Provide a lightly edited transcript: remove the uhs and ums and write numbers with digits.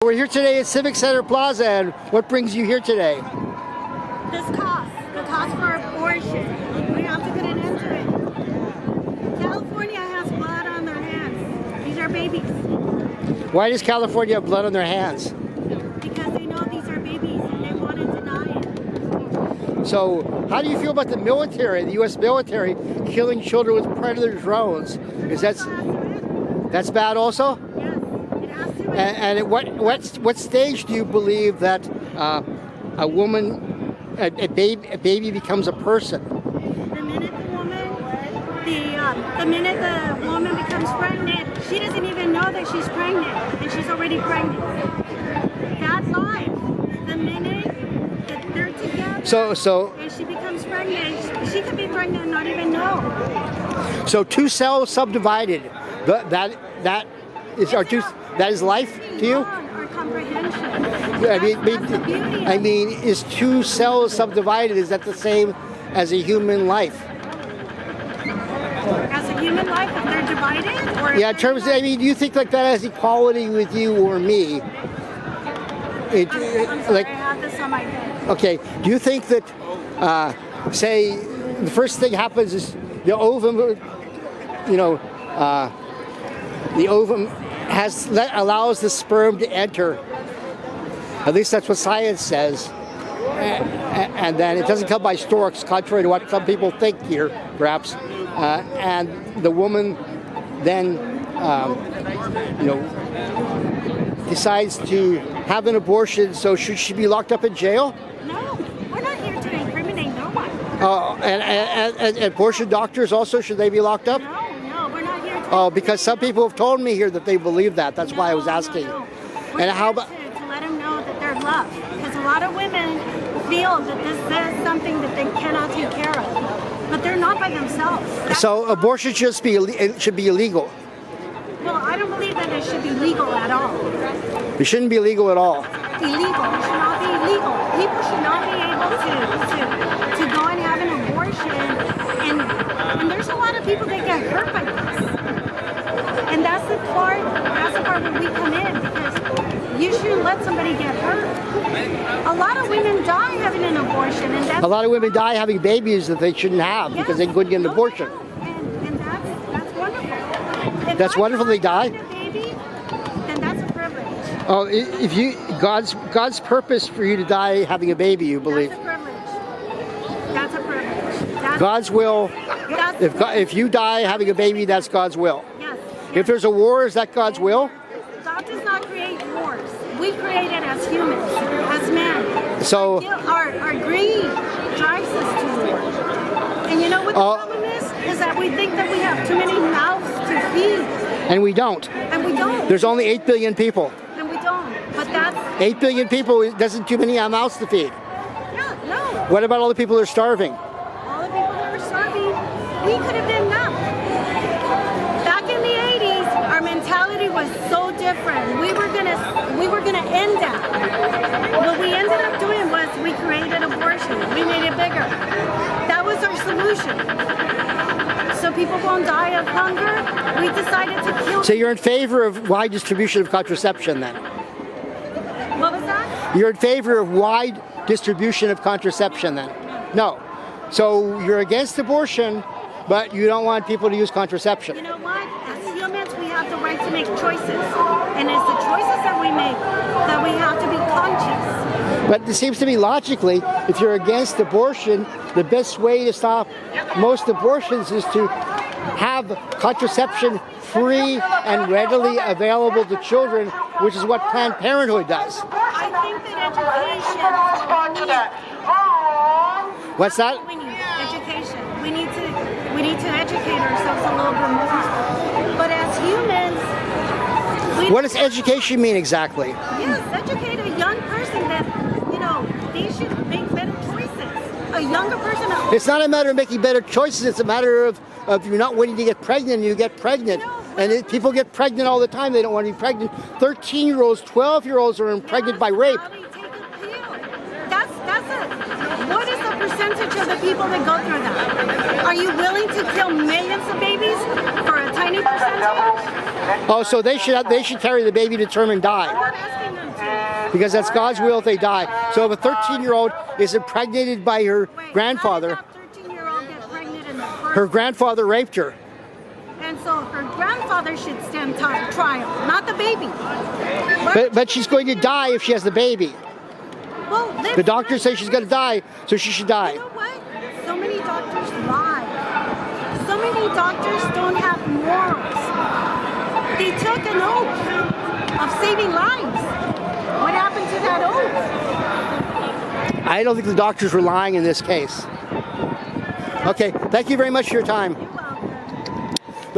We're here today at Civic Center Plaza, and what brings you here today? The cost for abortion. We have to put an end to it. California has blood on their hands. These are babies. Why does California have blood on their hands? Because they know these are babies and they want to deny it. So, how do you feel about the military, the U.S. military, killing children with Predator drones? That's bad also? Yes, it has to. And at what stage do you believe that a woman, a baby becomes a person? The minute the woman becomes pregnant, she doesn't even know that she's pregnant, and she's already pregnant. That's life. The minute that they're together, and she becomes pregnant, she could be pregnant and not even know. So two cells subdivided. That is life to you? Or comprehension. I mean, is two cells subdivided? Is that the same as a human life? As a human life, if they're divided, or yeah, in terms of, I mean, do you think like that has equality with you or me? I'm sorry, I have this on my head. Okay, do you think that, say, the first thing happens is the ovum, the ovum allows the sperm to enter. At least that's what science says. And then it doesn't come by storks, contrary to what some people think here, perhaps. And the woman then, decides to have an abortion. So should she be locked up in jail? No, we're not here to incriminate no one. And abortion doctors also, should they be locked up? No, we're not here to. Oh, because some people have told me here that they believe that. That's why I was asking. No. And how about to let them know that they're loved, because a lot of women feel that this is something that they cannot take care of, but they're not by themselves. So abortion should be illegal. Well, I don't believe that it should be legal at all. It shouldn't be legal at all. Illegal. It should not be legal. People should not be able to go and have an abortion, and there's a lot of people that get hurt by this. And that's the part where we come in, because you shouldn't let somebody get hurt. A lot of women die having an abortion, and that's a lot of women die having babies that they shouldn't have because they couldn't get an abortion. And that's wonderful. If that's wonderful they die. A baby, then that's a privilege. Oh, if you God's purpose for you to die having a baby, you believe? That's a privilege. That's a privilege. God's will. If you die having a baby, that's God's will. Yes. If there's a war, is that God's will? God does not create wars. We create it as humans, as men. So our greed drives us to war. And you know what the problem is? Is that we think that we have too many mouths to feed. And we don't. And we don't. There's only 8 billion people. And we don't. But that's 8 billion people isn't too many mouths to feed. Yeah, no. What about all the people that are starving? All the people that are starving, we could have been them. Back in the 80s, our mentality was so different. We were gonna end that. What we ended up doing was we created abortion. We made it bigger. That was our solution. So people won't die of hunger. We decided to kill. So you're in favor of wide distribution of contraception then? What was that? You're in favor of wide distribution of contraception then? No. So you're against abortion, but you don't want people to use contraception. You know what? As humans, we have the right to make choices. And it's the choices that we make that we have to be conscious. But it seems to me logically, if you're against abortion, the best way to stop most abortions is to have contraception free and readily available to children, which is what Planned Parenthood does. I think that education is what we need. What's that? We need education. We need to educate ourselves a little bit more. But as humans, what does education mean exactly? Yes, educate a young person that, they should make better choices. A younger person. It's not a matter of making better choices. It's a matter of you're not waiting to get pregnant, you get pregnant. People get pregnant all the time. They don't want to be pregnant. 13-year-olds, 12-year-olds are impregnated by rape. What is the percentage of the people that go through that. Are you willing to kill millions of babies for a tiny percentage? Oh, so they should carry the baby to term and die. I'm not asking them to. Because that's God's will if they die. So if a 13-year-old is impregnated by her Wait, grandfather, how did that 13-year-old get pregnant in the first her grandfather raped her. And so her grandfather should stand trial, not the baby. But she's going to die if she has the baby. Well, The doctors say she's going to die, so she should die. You know what? So many doctors lie. So many doctors don't have morals. They took an oath of saving lives. What happened to that oath? I don't think the doctors were lying in this case. Okay, thank you very much for your time.